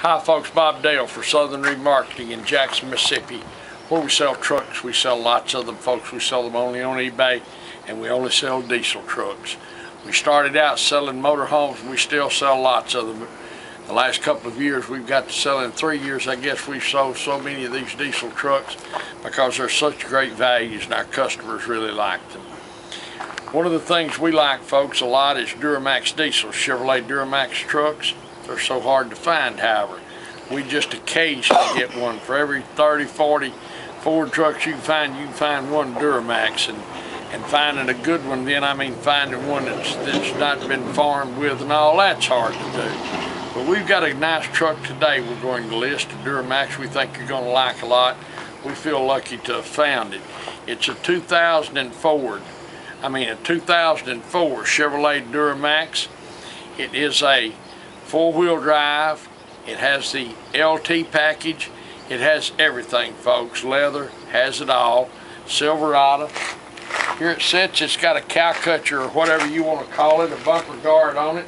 Hi folks, Bob Dale for Southern Remarketing in Jackson, Mississippi, where we sell trucks. We sell lots of them, folks. We sell them only on eBay, and we only sell diesel trucks. We started out selling motorhomes, and we still sell lots of them. The last couple of years, we've got to sell in 3 years, I guess we've sold so many of these diesel trucks because they're such great values and our customers really like them. One of the things we like, folks, a lot is Duramax diesel, Chevrolet Duramax trucks. They're so hard to find, however. We just occasionally get one. For every 30, 40 Ford trucks you can find one Duramax. And finding a good one, then I mean finding one that's not been farmed with and all, that's hard to do. But we've got a nice truck today we're going to list, a Duramax we think you're going to like a lot. We feel lucky to have found it. It's a 2004 Chevrolet Duramax. It is a four-wheel drive. It has the LT package. It has everything, folks. Leather, has it all. Silverado. Here it sits. It's got a cow catcher or whatever you want to call it, a bumper guard on it.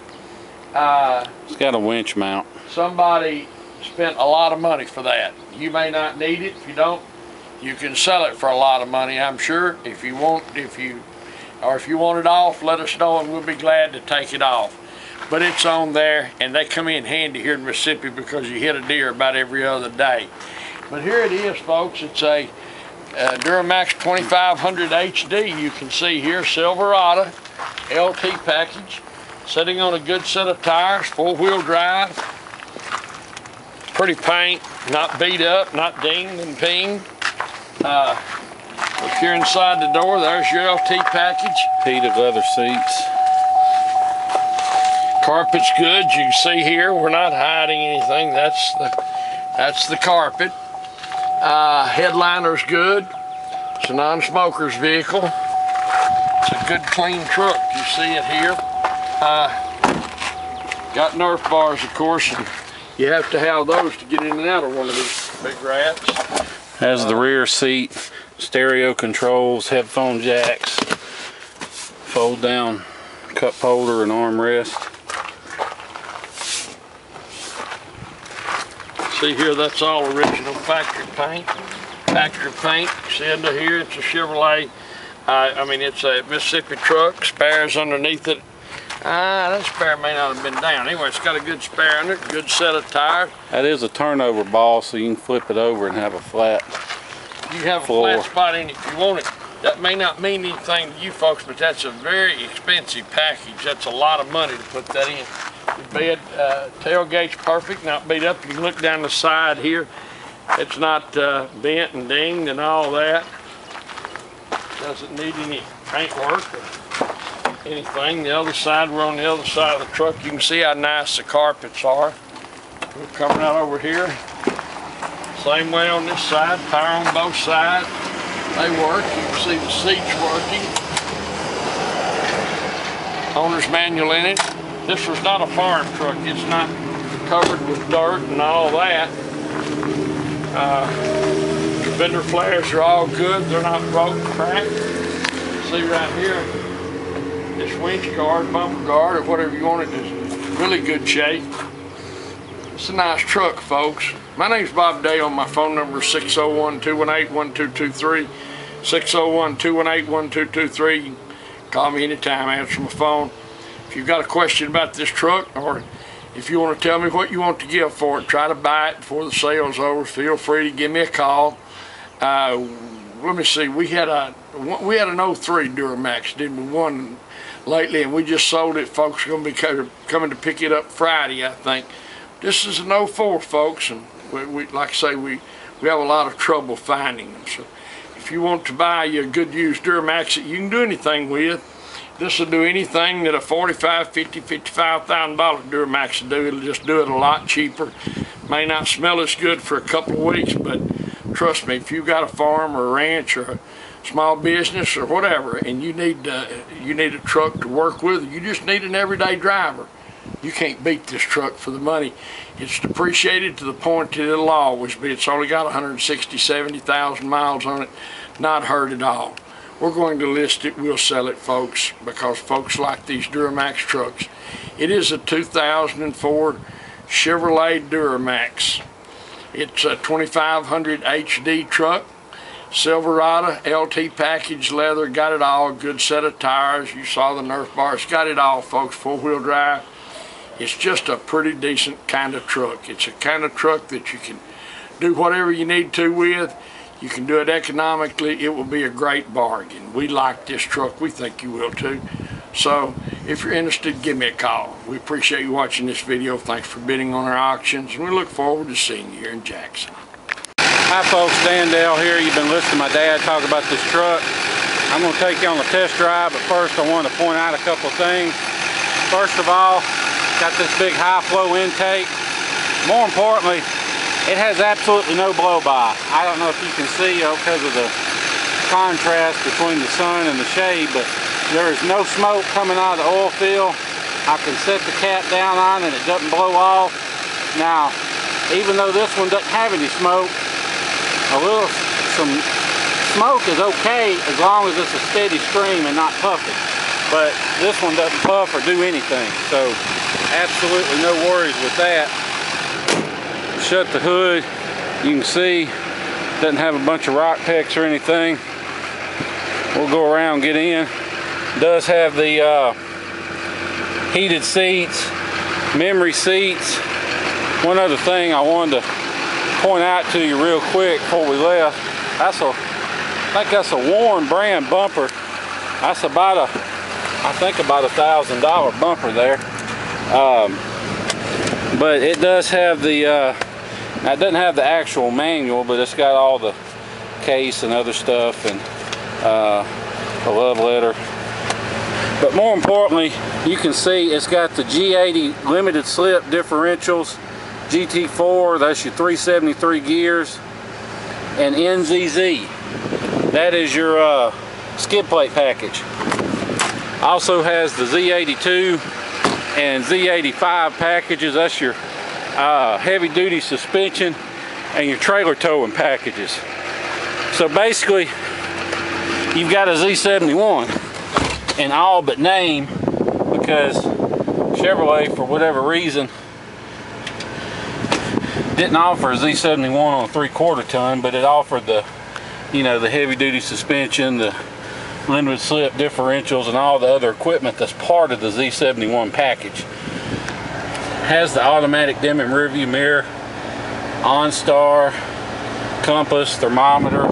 It's got a winch mount. Somebody spent a lot of money for that. You may not need it. If you don't, you can sell it for a lot of money, I'm sure. If you want it off, let us know and we'll be glad to take it off. But it's on there, and they come in handy here in Mississippi because you hit a deer about every other day. But here it is, folks. It's a Duramax 2500 HD. You can see here, Silverado, LT package, sitting on a good set of tires, four-wheel drive. Pretty paint, not beat up, not dinged and pinged. Look here inside the door, there's your LT package. Heated leather seats. Carpet's good. You can see here we're not hiding anything. That's the carpet. Headliner's good. It's a non-smoker's vehicle. It's a good clean truck. You see it here. Got Nerf bars, of course, and you have to have those to get in and out of one of these big rats. Has the rear seat, stereo controls, headphone jacks, fold down cup holder and armrest. See here, that's all original factory paint. Factory paint. See under here, it's a Chevrolet. It's a Mississippi truck. Spares underneath it. That spare may not have been down. Anyway, it's got a good spare under it, good set of tires. That is a turnover ball, so you can flip it over and have a flat You have floor. A flat spot in it if you want it. That may not mean anything to you folks, but that's a very expensive package. That's a lot of money to put that in. The bed, tailgate's perfect, not beat up. You can look down the side here. It's not bent and dinged and all that. Doesn't need any paint work or anything. The other side, we're on the other side of the truck. You can see how nice the carpets are. We're coming out over here. Same way on this side, power on both sides. They work. You can see the seats working. Owner's manual in it. This was not a farm truck. It's not covered with dirt and all that. The fender flares are all good. They're not broke, cracked. See right here, this winch guard, bumper guard, or whatever you want it, is really good shape. It's a nice truck, folks. My name's Bob Dale. My phone number is 601-218-1223. 601-218-1223. You can call me anytime, answer my phone. If you've got a question about this truck, or if you want to tell me what you want to give for it, try to buy it before the sale's over, feel free to give me a call. Let me see, we had an 03 Duramax, didn't we? One lately, and we just sold it. Folks are going to be coming to pick it up Friday, I think. This is an 04, folks, and we like I say, we have a lot of trouble finding them. So if you want to buy a good used Duramax that you can do anything with, this will do anything that a $45,000, $50,000, $55,000 Duramax will do. It'll just do it a lot cheaper. May not smell as good for a couple of weeks, but trust me, if you've got a farm or a ranch or a small business or whatever, and you need a truck to work with, you just need an everyday driver, you can't beat this truck for the money. It's depreciated to the point that it'll always be. It's only got 160,000, 70,000 miles on it, not hurt at all. We're going to list it, we'll sell it, folks, because folks like these Duramax trucks. It is a 2004 Chevrolet Duramax. It's a 2500 HD truck. Silverado, LT package, leather, got it all. Good set of tires. You saw the Nerf bars. Got it all, folks. Four-wheel drive. It's just a pretty decent kind of truck. It's a kind of truck that you can do whatever you need to with. You can do it economically. It will be a great bargain. We like this truck. We think you will too. So if you're interested, give me a call. We appreciate you watching this video. Thanks for bidding on our auctions, and we look forward to seeing you here in Jackson. Hi folks, Dan Dale here. You've been listening to my dad talk about this truck. I'm going to take you on a test drive, but first I want to point out a couple things. First of all, got this big high flow intake. More importantly, it has absolutely no blow by. I don't know if you can see because of the contrast between the sun and the shade, but there is no smoke coming out of the oil fill. I can set the cap down on and it doesn't blow off. Now, even though this one doesn't have any smoke, some smoke is okay as long as it's a steady stream and not puffing. But this one doesn't puff or do anything, so absolutely no worries with that. Shut the hood. You can see it doesn't have a bunch of rock pecks or anything. We'll go around and get in. It does have the heated seats, memory seats. One other thing I wanted to point out to you real quick before we left. I think that's a Warren brand bumper. That's about I think about $1,000 bumper there. But it does have the now it doesn't have the actual manual, but it's got all the case and other stuff and a love letter. But more importantly, you can see it's got the G80 limited slip differentials, GT4, that's your 373 gears, and NZZ, that is your skid plate package. Also has the Z82 and Z85 packages, that's your heavy duty suspension and your trailer towing packages. So basically, you've got a Z71 in all but name, because Chevrolet, for whatever reason, didn't offer a Z71 on a 3/4 ton, but it offered the, you know, the heavy duty suspension, the limited slip differentials, and all the other equipment that's part of the Z71 package. Has the automatic dimming rearview mirror, OnStar, compass, thermometer,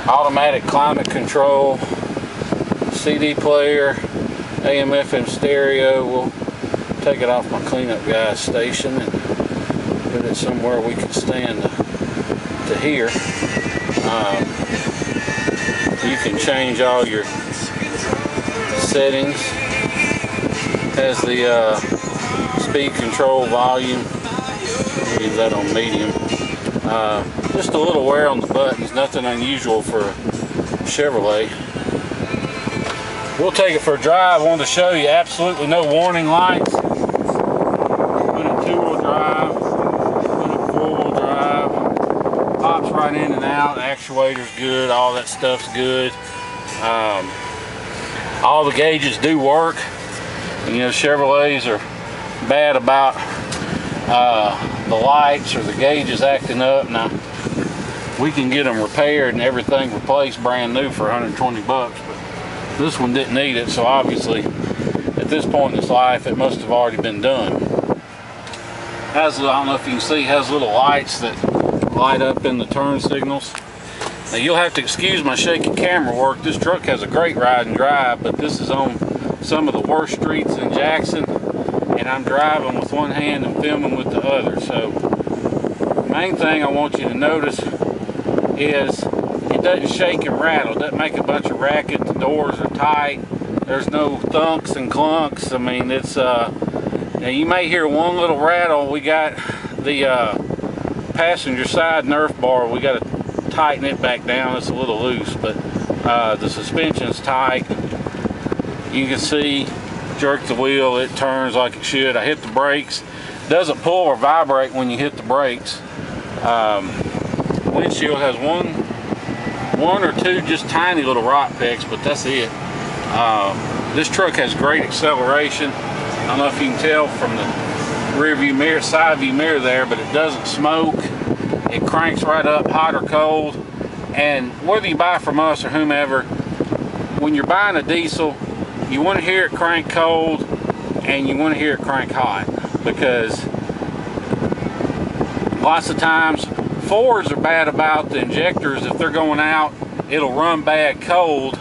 automatic climate control, CD player, AM FM stereo. We'll take it off my cleanup guy's station and put it somewhere we can stand to hear. You can change all your settings. Has the speed control, volume. Leave that on medium. Just a little wear on the buttons, nothing unusual for a Chevrolet. We'll take it for a drive. I wanted to show you absolutely no warning lights. Put it two-wheel drive, put it four-wheel drive. Pops right in and out, actuator's good, all that stuff's good. All the gauges do work. You know, Chevrolets are bad about the lights or the gauges acting up. Now, we can get them repaired and everything replaced brand new for 120 bucks, but this one didn't need it, so obviously at this point in its life it must have already been done. Has, I don't know if you can see, has little lights that light up in the turn signals. Now you'll have to excuse my shaky camera work. This truck has a great ride and drive, but this is on some of the worst streets in Jackson, and I'm driving with one hand and filming with the other. So the main thing I want you to notice is it doesn't shake and rattle. It doesn't make a bunch of racket. The doors are tight. There's no thunks and clunks. I mean, it's now you may hear one little rattle. We got the passenger side Nerf bar. We got to tighten it back down. It's a little loose, but the suspension's tight. You can see, jerk the wheel, it turns like it should. I hit the brakes. It doesn't pull or vibrate when you hit the brakes. Windshield has one or two just tiny little rock pecks, but that's it. This truck has great acceleration. I don't know if you can tell from the rear view mirror, side view mirror there, but it doesn't smoke. It cranks right up, hot or cold. And whether you buy from us or whomever, when you're buying a diesel, you want to hear it crank cold and you want to hear it crank hot, because lots of times Fords are bad about the injectors. If they're going out, it'll run bad cold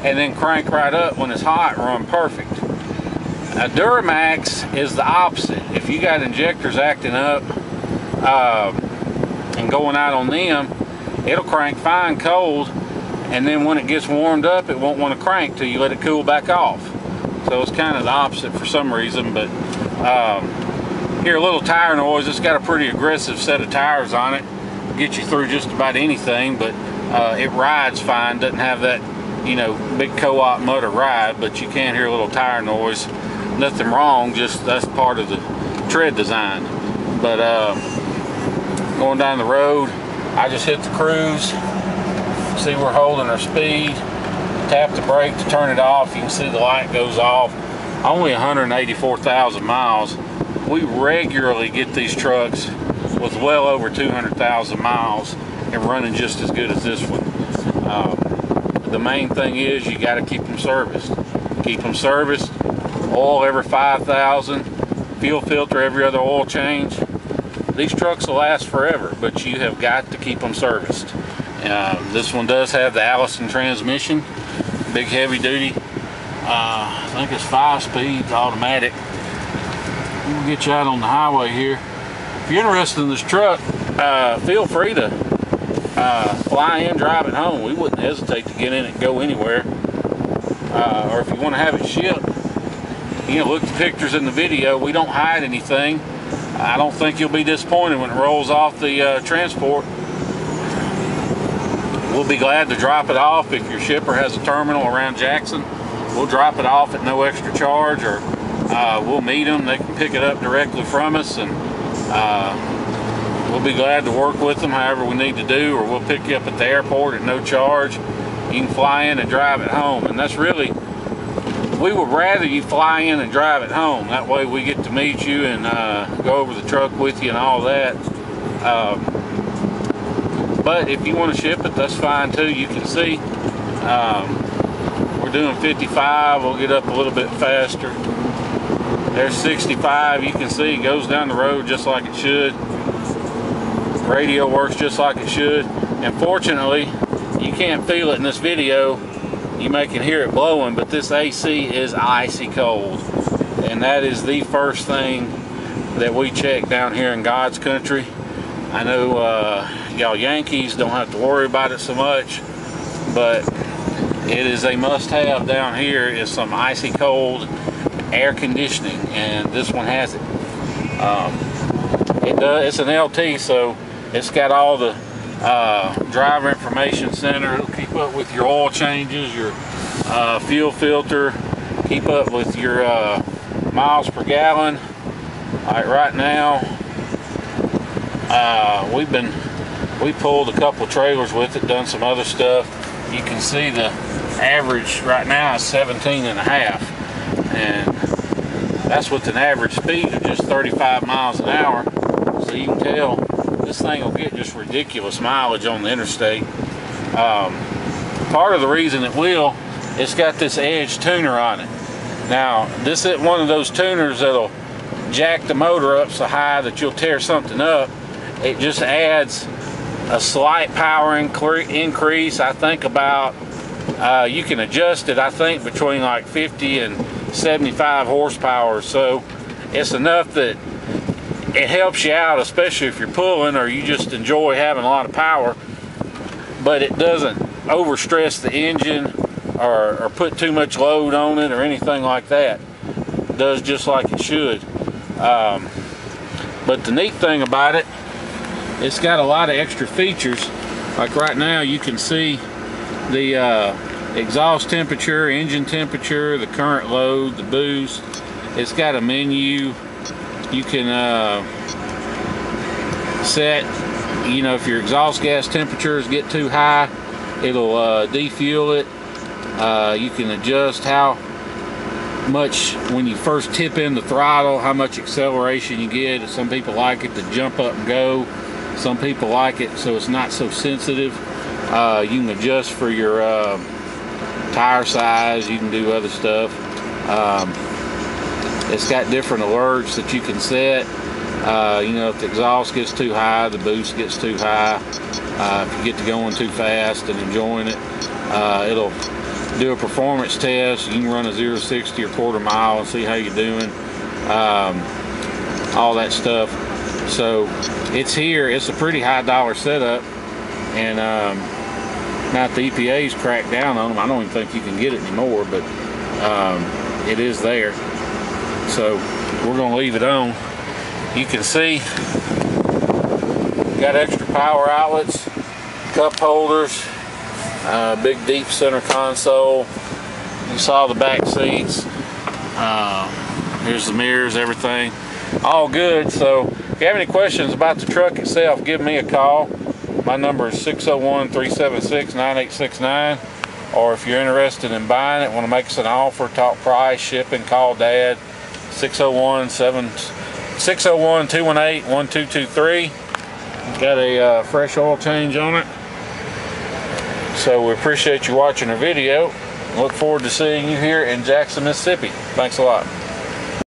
and then crank right up when it's hot and run perfect. A Duramax is the opposite. If you got injectors acting up and going out on them, it'll crank fine cold, and then when it gets warmed up, it won't want to crank till you let it cool back off. So it's kind of the opposite for some reason. But hear a little tire noise. It's got a pretty aggressive set of tires on it, get you through just about anything, but it rides fine. Doesn't have that, you know, big co-op motor ride, but you can hear a little tire noise. Nothing wrong, just that's part of the tread design. But going down the road, I just hit the cruise. See, we're holding our speed. Tap the brake to turn it off. You can see the light goes off. Only 184,000 miles. We regularly get these trucks with well over 200,000 miles and running just as good as this one. The main thing is you got to keep them serviced. Keep them serviced. Oil every 5,000. Fuel filter every other oil change. These trucks will last forever, but you have got to keep them serviced. This one does have the Allison transmission, big heavy duty. I think it's 5-speed automatic. We'll get you out on the highway here. If you're interested in this truck, feel free to fly in, drive it home. We wouldn't hesitate to get in it and go anywhere. Or if you want to have it shipped, you know, look at the pictures in the video. We don't hide anything. I don't think you'll be disappointed when it rolls off the transport. We'll be glad to drop it off. If your shipper has a terminal around Jackson, we'll drop it off at no extra charge, or we'll meet them. They can pick it up directly from us, and we'll be glad to work with them however we need to do, or we'll pick you up at the airport at no charge. You can fly in and drive it home, and that's really, we would rather you fly in and drive it home. That way we get to meet you and go over the truck with you and all that. But if you want to ship it, that's fine too. You can see we're doing 55. We'll get up a little bit faster. There's 65. You can see it goes down the road just like it should. Radio works just like it should. And fortunately, you can't feel it in this video. You may can hear it blowing, but this AC is icy cold. And that is the first thing that we check down here in God's country. I know y'all Yankees don't have to worry about it so much, but it is a must-have down here is some icy cold air conditioning, and this one has it. It's an LT, so it's got all the driver information center. It'll keep up with your oil changes, your fuel filter, keep up with your miles per gallon. Like right now, we pulled a couple trailers with it, done some other stuff. You can see the average right now is 17.5, and that's with an average speed of just 35 miles an hour. So you can tell this thing will get just ridiculous mileage on the interstate. Part of the reason it will, it's got this edge tuner on it. Now, this isn't one of those tuners that'll jack the motor up so high that you'll tear something up. It just adds a slight power increase. I think about, you can adjust it, I think, between like 50 and 75 horsepower. So it's enough that it helps you out, especially if you're pulling or you just enjoy having a lot of power, but it doesn't overstress the engine or put too much load on it or anything like that. It does just like it should. But the neat thing about it, it's got a lot of extra features. Like right now you can see the exhaust temperature, engine temperature, the current load, the boost. It's got a menu. You can set, you know, if your exhaust gas temperatures get too high, it'll defuel it. You can adjust how much when you first tip in the throttle, how much acceleration you get. Some people like it to jump up and go. Some people like it so it's not so sensitive. You can adjust for your tire size. You can do other stuff. It's got different alerts that you can set. You know, if the exhaust gets too high, the boost gets too high. If you get to going too fast and enjoying it, it'll do a performance test. You can run a 0 to 60 or quarter mile and see how you're doing. All that stuff. So it's here. It's a pretty high dollar setup, and now that the EPA's cracked down on them, I don't even think you can get it anymore, but it is there. So we're gonna leave it on. You can see got extra power outlets, cup holders, big deep center console. You saw the back seats. Here's the mirrors, everything. All good. So if you have any questions about the truck itself, give me a call. My number is 601-376-9869. Or if you're interested in buying it, want to make us an offer, talk price, shipping, call Dad. 601-218-1223. Got a fresh oil change on it. So we appreciate you watching our video. Look forward to seeing you here in Jackson, Mississippi. Thanks a lot.